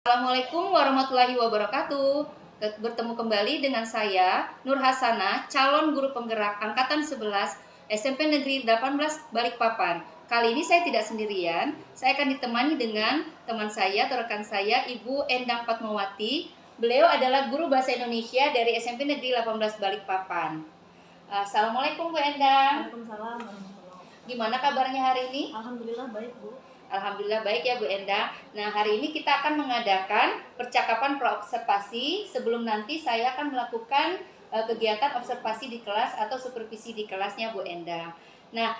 Assalamualaikum warahmatullahi wabarakatuh. Bertemu kembali dengan saya, Nur Hasanah, calon guru penggerak Angkatan 11 SMP Negeri 18 Balikpapan. Kali ini saya tidak sendirian, saya akan ditemani dengan teman saya atau rekan saya, Ibu Endang Fatmawati. Beliau adalah guru bahasa Indonesia dari SMP Negeri 18 Balikpapan. Assalamualaikum Bu Endang. Waalaikumsalam. Gimana kabarnya hari ini? Alhamdulillah baik, Bu. Alhamdulillah baik ya Bu Endang. Nah, hari ini kita akan mengadakan percakapan praobservasi sebelum nanti saya akan melakukan kegiatan observasi di kelas atau supervisi di kelasnya Bu Endang. Nah,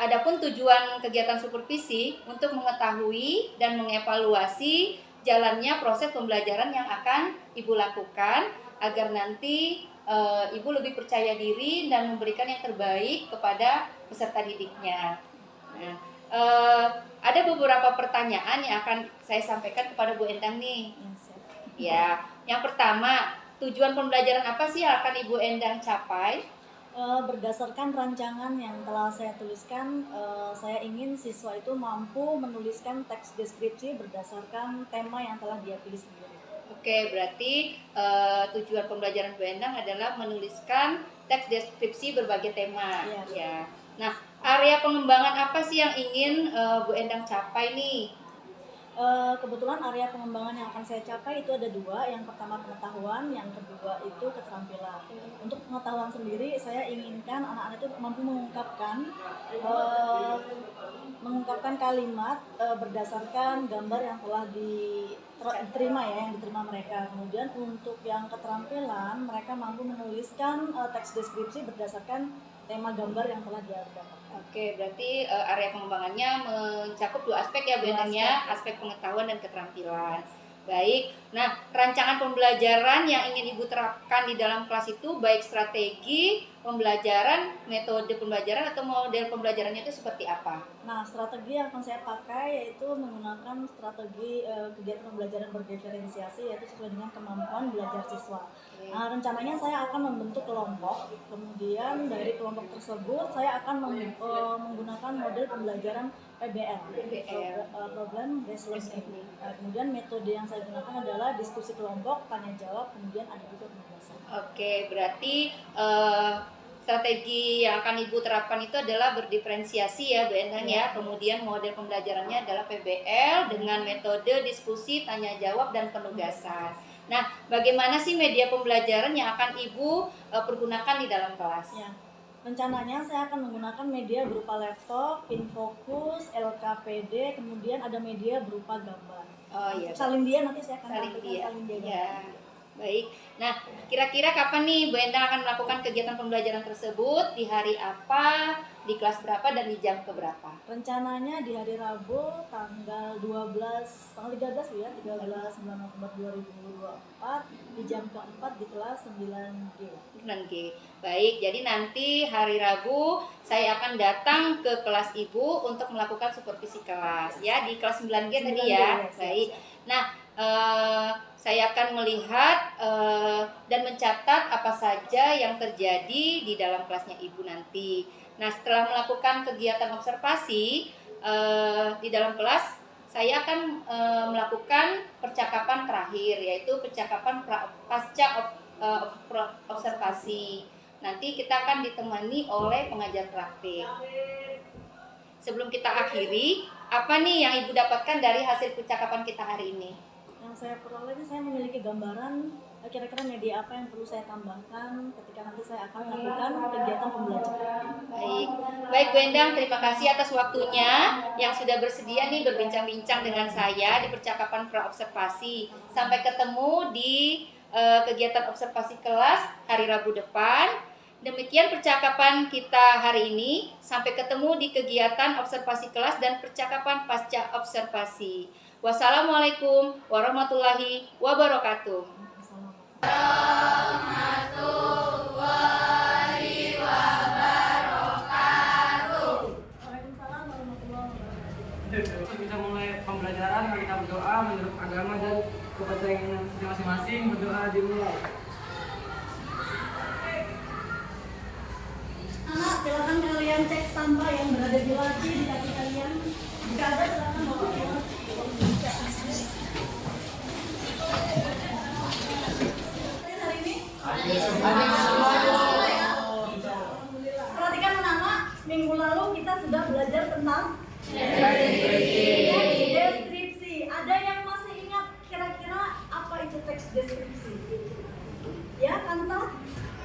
adapun tujuan kegiatan supervisi untuk mengetahui dan mengevaluasi jalannya proses pembelajaran yang akan Ibu lakukan agar nanti Ibu lebih percaya diri dan memberikan yang terbaik kepada peserta didiknya. Nah, ada beberapa pertanyaan yang akan saya sampaikan kepada Bu Endang nih. Ya, yang pertama, tujuan pembelajaran apa sih yang akan Ibu Endang capai? Berdasarkan rancangan yang telah saya tuliskan, saya ingin siswa itu mampu menuliskan teks deskripsi berdasarkan tema yang telah dia pilih sendiri. Oke, berarti tujuan pembelajaran Bu Endang adalah menuliskan teks deskripsi berbagai tema. Iya. Ya. Nah, area pengembangan apa sih yang ingin Bu Endang capai nih? Kebetulan area pengembangan yang akan saya capai itu ada dua. Yang pertama pengetahuan, yang kedua itu keterampilan. Untuk pengetahuan sendiri, saya inginkan anak-anak itu mampu mengungkapkan kalimat berdasarkan gambar yang telah diterima yang diterima mereka. Kemudian untuk yang keterampilan, mereka mampu menuliskan teks deskripsi berdasarkan tema gambar yang telah dia dapatkan. Oke, berarti area pengembangannya mencakup dua aspek ya Bu Endang ya, aspek pengetahuan dan keterampilan. Baik, nah rancangan pembelajaran yang ingin Ibu terapkan di dalam kelas itu baik strategi pembelajaran, metode pembelajaran atau model pembelajarannya itu seperti apa? Nah, strategi yang akan saya pakai yaitu menggunakan strategi kegiatan pembelajaran berdiferensiasi, yaitu sesuai dengan kemampuan belajar siswa. Nah, rencananya saya akan membentuk kelompok, kemudian dari kelompok tersebut saya akan menggunakan model pembelajaran PBL, Problem Based Learning. Kemudian metode yang saya gunakan adalah diskusi kelompok, tanya jawab, kemudian ada juga penugasan. Oke, berarti strategi yang akan Ibu terapkan itu adalah berdiferensiasi ya Bu Endang ya. Kemudian model pembelajarannya adalah PBL dengan metode diskusi, tanya jawab, dan penugasan. Nah, bagaimana sih media pembelajaran yang akan Ibu pergunakan di dalam kelas? Ya. Rencananya saya akan menggunakan media berupa laptop, Infocus, LKPD, kemudian ada media berupa gambar. Oh iya. Salindia nanti saya akan Salindia. Salindia. Ya. Baik. Nah, kira-kira kapan nih Bu Endang akan melakukan kegiatan pembelajaran tersebut? Di hari apa? Di kelas berapa dan di jam keberapa? Rencananya di hari Rabu tanggal 13 ya, 13 November 2024 di jam keempat di kelas 9G. 9G. Baik, jadi nanti hari Rabu saya akan datang ke kelas Ibu untuk melakukan supervisi kelas ya di kelas 9G tadi ya. Baik. Nah, saya akan melihat dan mencatat apa saja yang terjadi di dalam kelasnya Ibu nanti. Nah, setelah melakukan kegiatan observasi di dalam kelas, saya akan melakukan percakapan terakhir, yaitu percakapan pasca observasi. Nanti kita akan ditemani oleh pengajar praktik. Sebelum kita akhiri, apa nih yang Ibu dapatkan dari hasil percakapan kita hari ini? Yang saya peroleh ini saya memiliki gambaran kira-kira media apa yang perlu saya tambahkan ketika nanti saya akan melakukan kegiatan pembelajaran. Baik Bu Endang, terima kasih atas waktunya yang sudah bersedia nih berbincang-bincang dengan saya di percakapan praobservasi. Sampai ketemu di kegiatan observasi kelas hari Rabu depan. Demikian percakapan kita hari ini. Sampai ketemu di kegiatan observasi kelas dan percakapan pasca observasi. Wassalamualaikum warahmatullahi wabarakatuh. Warahmatullahi wabarakatuh. Waalaikumsalam warahmatullahi wabarakatuh. Kita mulai pembelajaran, kita berdoa menurut agama dan kepercayaan masing-masing. Berdoa dimulai. Anak, silakan kalian cek sampah yang berada di laci di kaki kalian. Jika ada, silakan bawa keluar. Alhamdulillah. Perhatikan anak-anak, minggu lalu kita sudah belajar tentang deskripsi. Ada yang masih ingat kira-kira apa itu teks deskripsi? Ya, Kanta?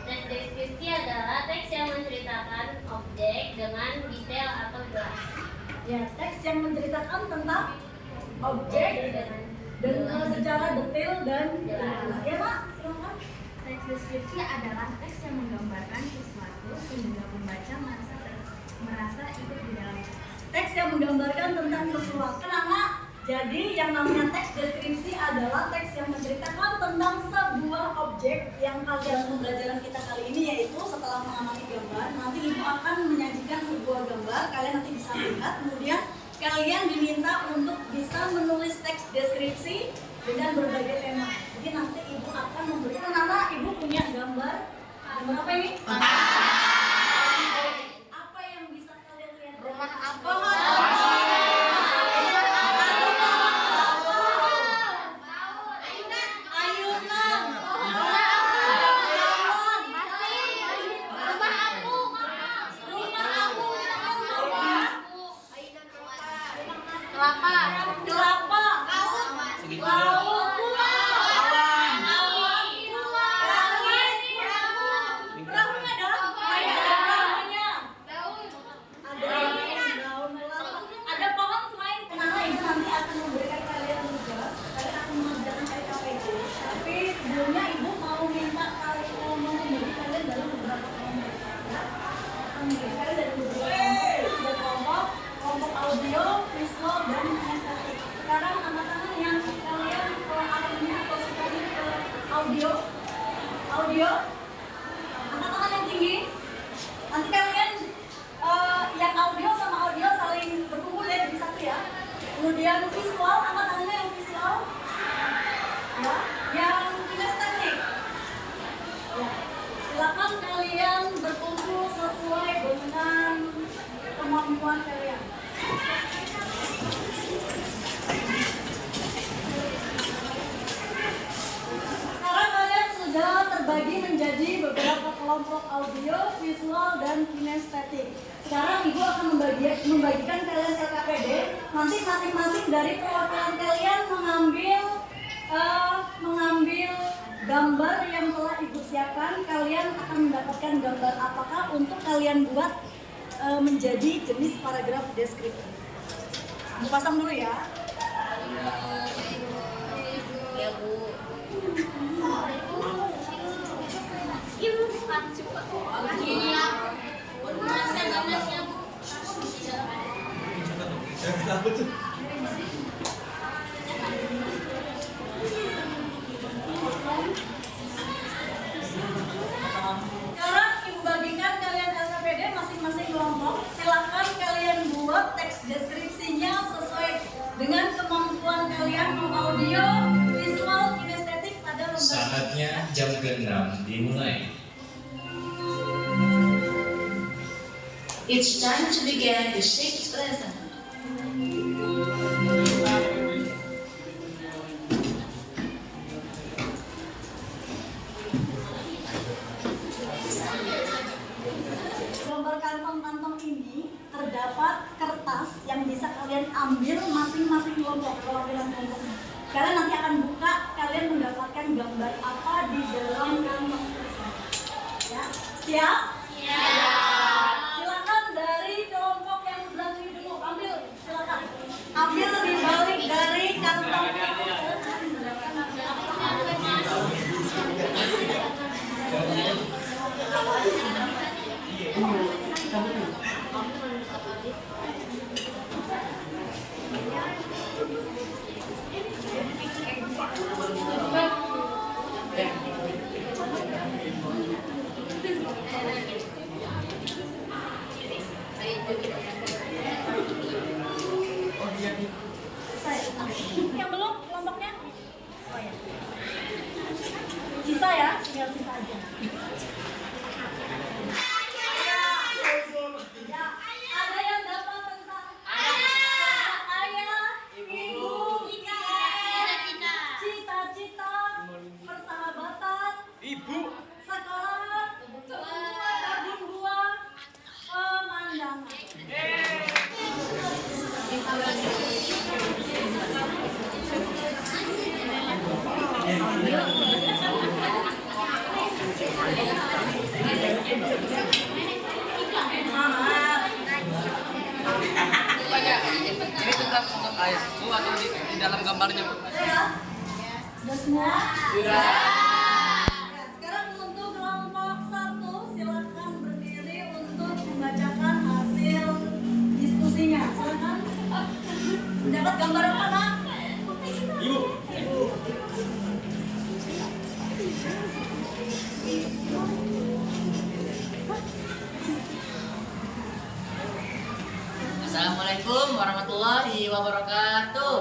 Teks deskripsi adalah teks yang menceritakan objek dengan detail atau jelas. Ya, teks yang menceritakan tentang objek dengan secara detail dan jelas. Ya, Pak? Silakan. Teks deskripsi adalah teks yang menggambarkan sesuatu sehingga pembaca merasa ikut di dalam teks. Teks yang menggambarkan tentang sesuatu. Kenapa? Jadi yang namanya teks deskripsi adalah teks yang menceritakan tentang sebuah objek yang kalian pembelajaran kita kali ini, yaitu setelah mengamati gambar, nanti ibu akan menyajikan sebuah gambar, kalian nanti bisa lihat, kemudian kalian diminta untuk bisa menulis teks deskripsi dengan berbagai tema. Jadi nanti ibu akan memberikan, nama ibu punya gambar apa ini? Apa yang bisa kalian lihat? Rumah apa? Audio, angkat tangan yang tinggi. Nanti kalian yang audio sama audio saling berkumpul ya jadi satu ya. Kemudian visual, angkat tangannya yang visual. Ya, yang kinestetik. Ya, silakan kalian berkumpul sesuai dengan kemampuan kalian. Sudah terbagi menjadi beberapa kelompok audio, visual, dan kinestetik. Sekarang ibu akan membagikan kalian LKPD. Nanti masing-masing dari perwakilan kalian mengambil gambar yang telah ibu siapkan. Kalian akan mendapatkan gambar apakah untuk kalian buat menjadi jenis paragraf deskriptif. Ibu pasang dulu ya. Ya, Bu. Sekarang ibu bagikan kalian LKPD masing-masing kelompok. Silakan kalian buat teks deskripsinya sesuai dengan kemampuan kalian, mau audio, visual, kinestetik pada lembar. Saatnya jam ke-6 dimulai. It's time to begin the 6th lesson. Gambar kantong-kantong ini terdapat kertas yang bisa kalian ambil masing-masing kelompok, perwakilan kelompoknya. Kalian nanti akan buka, kalian mendapatkan gambar apa di dalam kantong tersebut. Ya, siap? Siap. Silakan dari kelompok yang sebelah sini dulu, ambil, silakan. Ambil di balik dari kantong. Yang belum kelompoknya? Oh ya. Sisa ya, tinggal sisa aja. Ya, ada yang dapat tentang ayah, ibu, cita-cita, persahabatan, Ibu. sekolah, dalam gambarnya, Bu. Sudah semua? Sudah. Ya, sekarang untuk kelompok 1 silakan berdiri untuk membacakan hasil diskusinya. Silakan. Dapat gambar apa, Nak? Ibu. Assalamualaikum warahmatullahi wabarakatuh.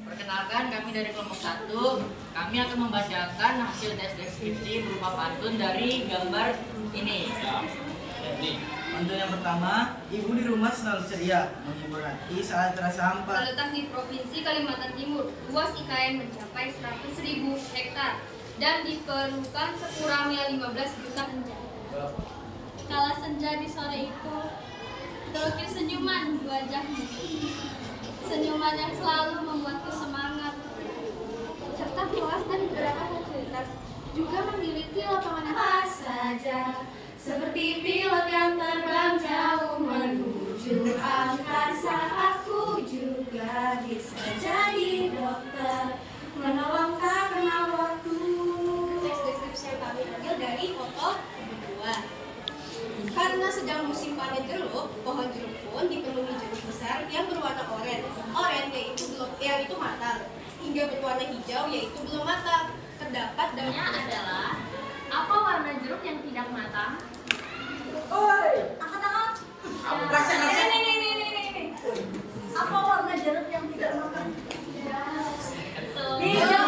Perkenalkan, kami dari kelompok 1. Kami akan membacakan hasil tes deskripsi berupa pantun dari gambar ini. Untuk yang pertama, ibu di rumah selalu ceria, menghibur hati saat terasa hampa. Terletak di Provinsi Kalimantan Timur, luas IKN mencapai 100.000 hektar dan diperlukan sekurangnya 15 juta senja. Kala senja di sore itu, terukir senyuman di wajahmu. Senyuman yang selalu membuatku semangat. Serta puas dan gerakan mobilitas juga memiliki lapangan yang Pas saja seperti pilot yang terbang jauh menuju angkasa, aku juga bisa jadi dokter, menolong karena waktu. teks deskripsi yang kami ambil dari foto kedua. Karena sedang musim panen jeruk, pohon jeruk pun dipenuhi jeruk besar yang berwarna oranye. Oranye yaitu matang, hingga berwarna hijau yaitu belum matang. Terdapat Pertanyaannya adalah, apa warna jeruk yang tidak matang? Angkat-angkat. Nih. Apa warna jeruk yang tidak matang? Hijau.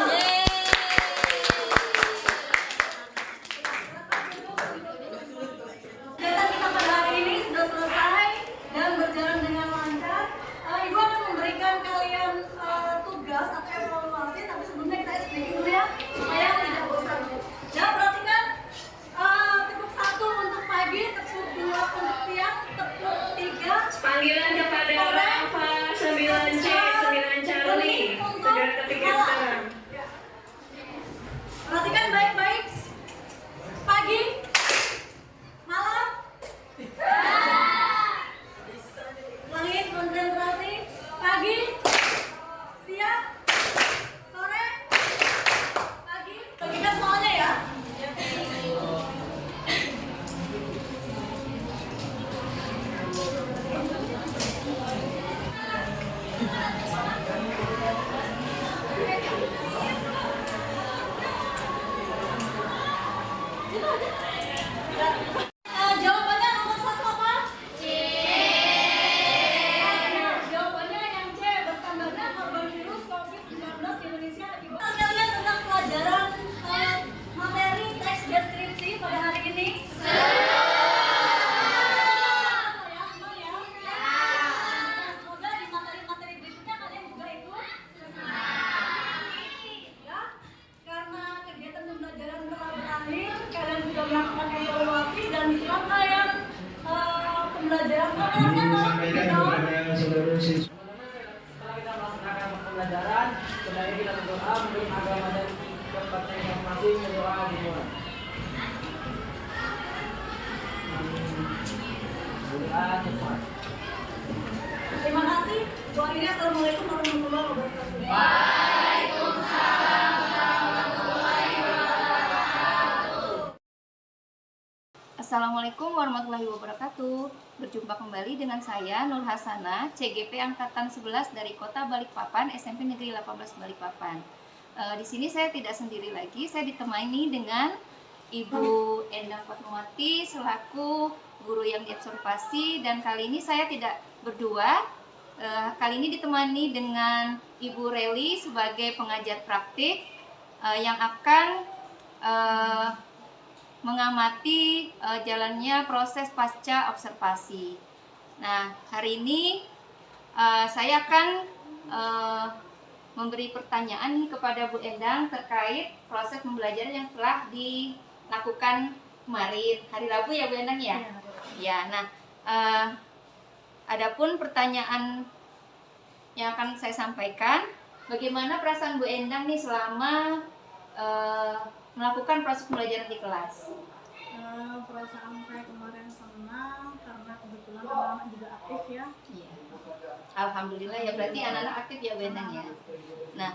Kegiatan kita pada hari ini sudah selesai dan berjalan dengan lancar. Ibu akan memberikan kalian tugas atau evaluasi, tapi sebelumnya kita explain dulu ya, supaya tidak bosan. Ya, perhatikan tepuk 1 untuk pagi, tepuk 2 untuk siang, tepuk 3 Panggilan kepada sore, Rafa 9C 9 Charlie. Negara ketiga sekarang. perhatikan baik-baik. Pagi, malam, langit konsentrasi. Pagi, siang, sore, pagi. Bagikan soalnya ya. Jawabannya nomor 1 apa? C. Jawabannya yang C, bertambahnya korban virus COVID-19 di Indonesia akibat. Kalian tentang pelajaran materi teks deskripsi pada hari ini. Semoga di materi-materi berikutnya kalian juga ikut. Ya, karena kegiatan pembelajaran telah berakhir, kalian sudah melakukan evaluasi dan serangkaian pembelajaran Setelah kita melaksanakan pembelajaran, sebenarnya kita berdoa menurut agama dan kepercayaan masing-masing, berdoa dimulai. Berdoa cepat. Terima kasih. Doa ini assalamualaikum warahmatullahi wabarakatuh. Assalamualaikum warahmatullahi wabarakatuh. Berjumpa kembali dengan saya Nur Hasanah, CGP angkatan 11 dari Kota Balikpapan, SMP Negeri 18 Balikpapan. Di sini saya tidak sendiri lagi, saya ditemani dengan Ibu Endang Fatmawati selaku guru yang diobservasi, dan kali ini saya tidak berdua. Kali ini ditemani dengan Ibu Reli sebagai pengajar praktik yang akan mengamati jalannya proses pasca observasi. Nah, hari ini saya akan memberi pertanyaan nih kepada Bu Endang terkait proses pembelajaran yang telah dilakukan kemarin hari Rabu ya Bu Endang ya. Ya, nah adapun pertanyaan yang akan saya sampaikan, bagaimana perasaan Bu Endang nih selama melakukan proses pembelajaran di kelas? Perasaan saya kemarin senang karena kebetulan anak-anak juga aktif ya. Iya. Alhamdulillah ya, berarti anak-anak aktif ya Bu Endang ya. Nah,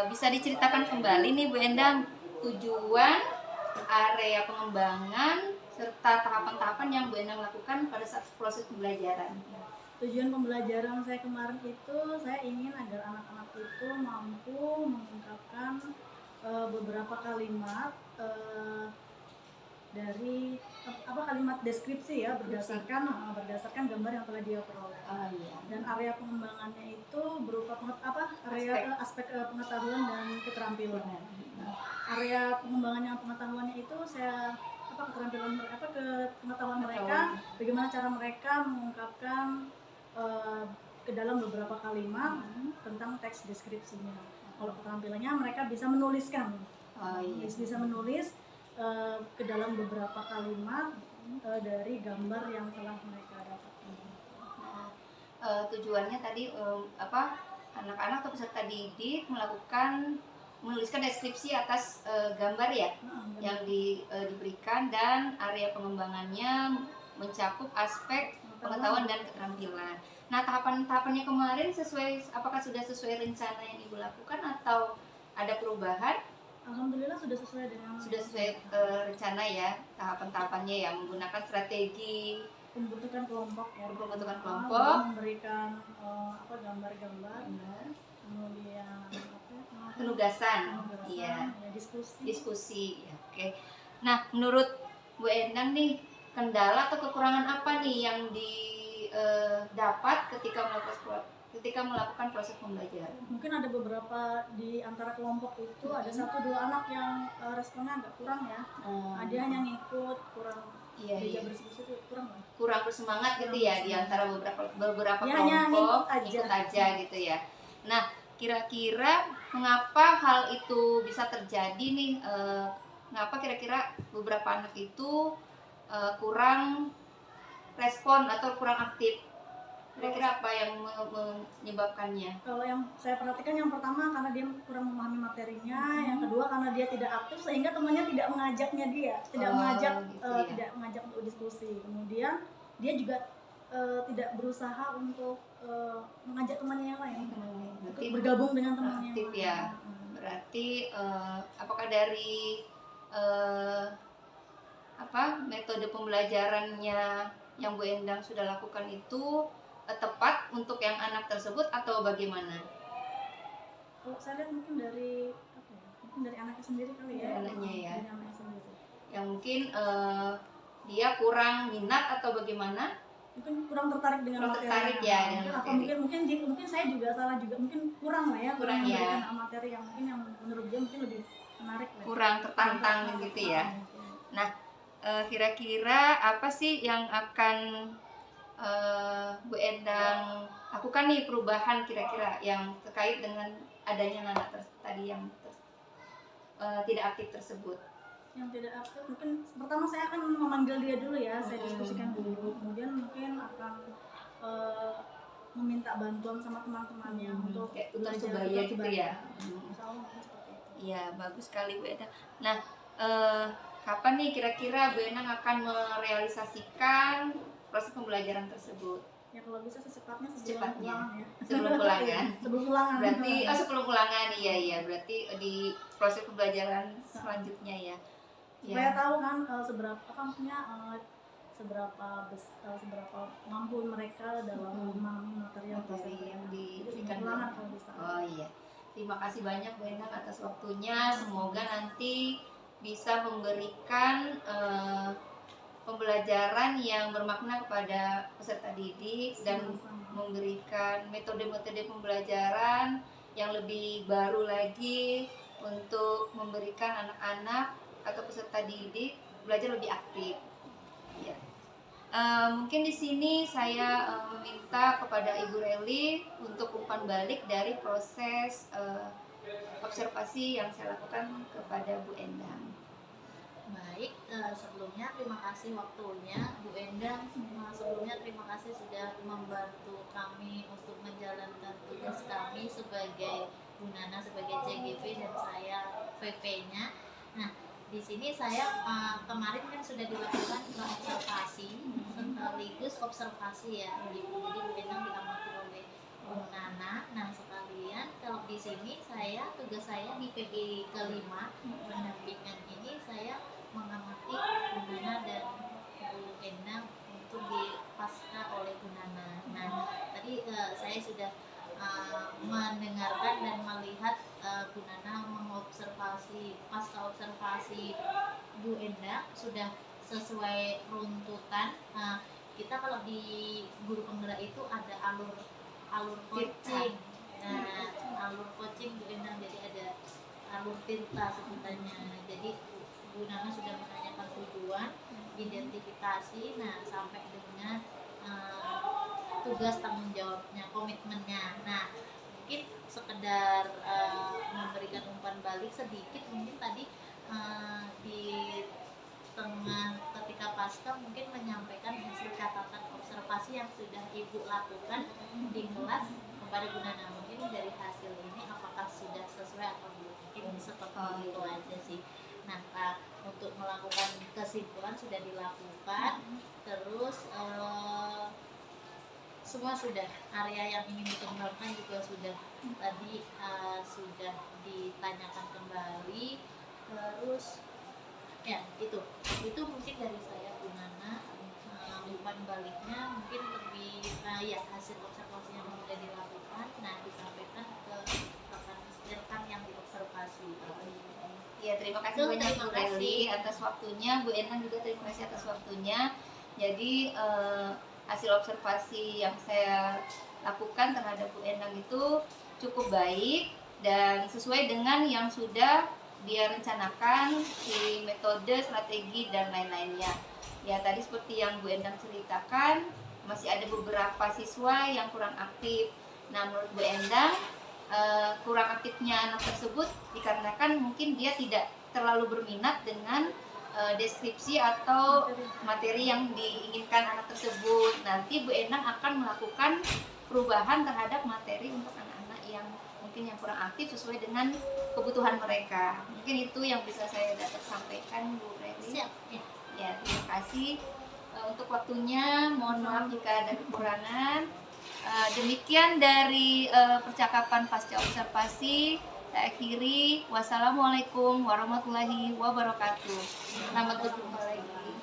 bisa diceritakan kembali nih Bu Endang tujuan, area pengembangan, serta tahapan-tahapan yang Bu Endang lakukan pada saat proses pembelajaran. Tujuan pembelajaran saya kemarin itu saya ingin agar anak-anak itu mampu mengungkapkan beberapa kalimat dari kalimat deskripsi ya berdasarkan gambar yang telah dia peroleh. Iya. Dan area pengembangannya itu berupa aspek pengetahuan dan keterampilan. Nah, area pengembangan yang pengetahuannya itu saya pengetahuan mereka, bagaimana cara mereka mengungkapkan ke dalam beberapa kalimat tentang teks deskripsinya. Kalau keterampilannya mereka bisa menuliskan, bisa menulis ke dalam beberapa kalimat dari gambar yang telah mereka dapatkan. Nah, tujuannya tadi anak-anak atau peserta didik menuliskan deskripsi atas gambar ya yang diberikan, dan area pengembangannya mencakup aspek pengetahuan dan keterampilan. Nah, tahapan-tahapannya kemarin apakah sudah sesuai rencana yang Ibu lakukan atau ada perubahan? Alhamdulillah sudah sesuai rencana ya, tahapan-tahapannya ya, menggunakan strategi pembentukan kelompok ya, memberikan gambar-gambar, kemudian penugasan, iya, diskusi ya, oke. Nah, menurut Bu Endang nih, kendala atau kekurangan apa nih yang didapat ketika melakukan proses pembelajaran? Mungkin ada beberapa di antara kelompok itu ada 1-2 anak yang responnya agak kurang ya. Dia hanya ngikut, kurang berdiskusi itu kurang bersemangat gitu ya, di antara beberapa ya, kelompok ikut aja gitu ya. Nah, kira-kira mengapa hal itu bisa terjadi nih? Mengapa kira-kira beberapa anak itu kurang respon atau kurang aktif? Kira-kira apa yang menyebabkannya? Kalau yang saya perhatikan, yang pertama karena dia kurang memahami materinya, yang kedua karena dia tidak aktif sehingga temannya tidak mengajaknya dia, tidak mengajak untuk diskusi. Kemudian dia juga tidak berusaha untuk mengajak temannya yang lain, untuk bergabung dengan temannya aktif ya. Berarti apakah dari metode pembelajarannya yang Bu Endang sudah lakukan itu tepat untuk yang anak tersebut atau bagaimana? Kalau saya lihat mungkin dari anaknya sendiri kali ya. Anaknya ya. Dari anaknya sendiri. Yang mungkin dia kurang minat atau bagaimana? Mungkin kurang tertarik dengan materi. Mungkin saya juga salah juga, mungkin kurang lah ya, kurang memberikan materi yang menurut dia mungkin lebih menarik lah. Kurang tertantang gitu ya. Nah, kira-kira apa sih yang akan Bu Endang lakukan nih, perubahan kira-kira yang terkait dengan adanya anak tadi yang tidak aktif tersebut? Yang tidak aktif, mungkin pertama saya akan memanggil dia dulu ya, saya diskusikan dulu, kemudian mungkin akan meminta bantuan sama teman-temannya untuk tutor sebaya gitu ya. Iya, bagus sekali Bu Endang. Nah, kapan nih kira-kira Bu Endang akan merealisasikan proses pembelajaran tersebut? Ya kalau bisa secepatnya sebelum ulangan ya. Sebelum ulangan. Berarti sebelum ulangan, iya. Berarti di proses pembelajaran selanjutnya ya. Supaya tahu kan seberapa mampu mereka dalam memahami materi yang diberikan ulangan kalau bisa. Oh iya. Terima kasih banyak Bu Endang atas waktunya. Semoga nanti bisa memberikan pembelajaran yang bermakna kepada peserta didik dan memberikan metode-metode pembelajaran yang lebih baru lagi untuk memberikan anak-anak atau peserta didik belajar lebih aktif. Ya. Mungkin di sini saya meminta kepada Ibu Reli untuk umpan balik dari proses observasi yang saya lakukan kepada Bu Endang. Baik, sebelumnya terima kasih waktunya Bu Endang. Sebelumnya terima kasih sudah membantu kami untuk menjalankan tugas kami sebagai Bu Nana sebagai CGP dan saya PP-nya. Nah, di sini saya kemarin kan sudah dilakukan observasi sekaligus observasi ya, jadi Bu Endang diamati oleh Bu Nana. Nah sekalian kalau di sini tugas saya di PG kelima pendampingan ini saya mengamati Bu Nana dan Bu Endang untuk dipasca oleh Bu Nana. Nah tadi saya sudah mendengarkan dan melihat Bu Nana mengobservasi, pasca observasi Bu Endang sudah sesuai runtutan. Kita kalau di guru penggerak itu ada alur coaching. Nah, alur coaching Bu Endang, jadi ada alur tirta sebutannya. Jadi Bu Nana sudah menanyakan tujuan, identifikasi, nah sampai dengan tugas tanggung jawabnya, komitmennya. Nah, mungkin sekedar memberikan umpan balik sedikit, mungkin tadi di tengah ketika pasca mungkin menyampaikan hasil catatan observasi yang sudah Ibu lakukan di kelas kepada Bu Nana. Mungkin dari hasil ini apakah sudah sesuai atau belum, mungkin seperti itu aja sih. Nah, untuk melakukan kesimpulan sudah dilakukan, terus semua sudah, area yang ingin dikembangkan juga sudah tadi sudah ditanyakan kembali, terus ya itu mungkin dari saya Bu Nana. Umpan baliknya mungkin lebih ya hasil observasi yang sudah dilakukan, nah disampaikan ke rekan-rekan yang diobservasi. Ya, terima kasih banyak Bu Reli atas waktunya, Bu Endang juga terima kasih atas waktunya. Jadi hasil observasi yang saya lakukan terhadap Bu Endang itu cukup baik dan sesuai dengan yang sudah dia rencanakan di metode, strategi, dan lain-lainnya. Ya, tadi seperti yang Bu Endang ceritakan, masih ada beberapa siswa yang kurang aktif. Nah, menurut Bu Endang, kurang aktifnya anak tersebut dikarenakan mungkin dia tidak terlalu berminat dengan deskripsi atau materi yang diinginkan anak tersebut. Nanti Bu Endang akan melakukan perubahan terhadap materi untuk anak-anak yang mungkin yang kurang aktif sesuai dengan kebutuhan mereka. Mungkin itu yang bisa saya dapat sampaikan, Bu Reli. Siap. Ya, terima kasih untuk waktunya. Mohon maaf jika ada kekurangan. Demikian dari percakapan pasca observasi. Saya akhiri. Wassalamualaikum warahmatullahi wabarakatuh. Selamat berjumpa lagi.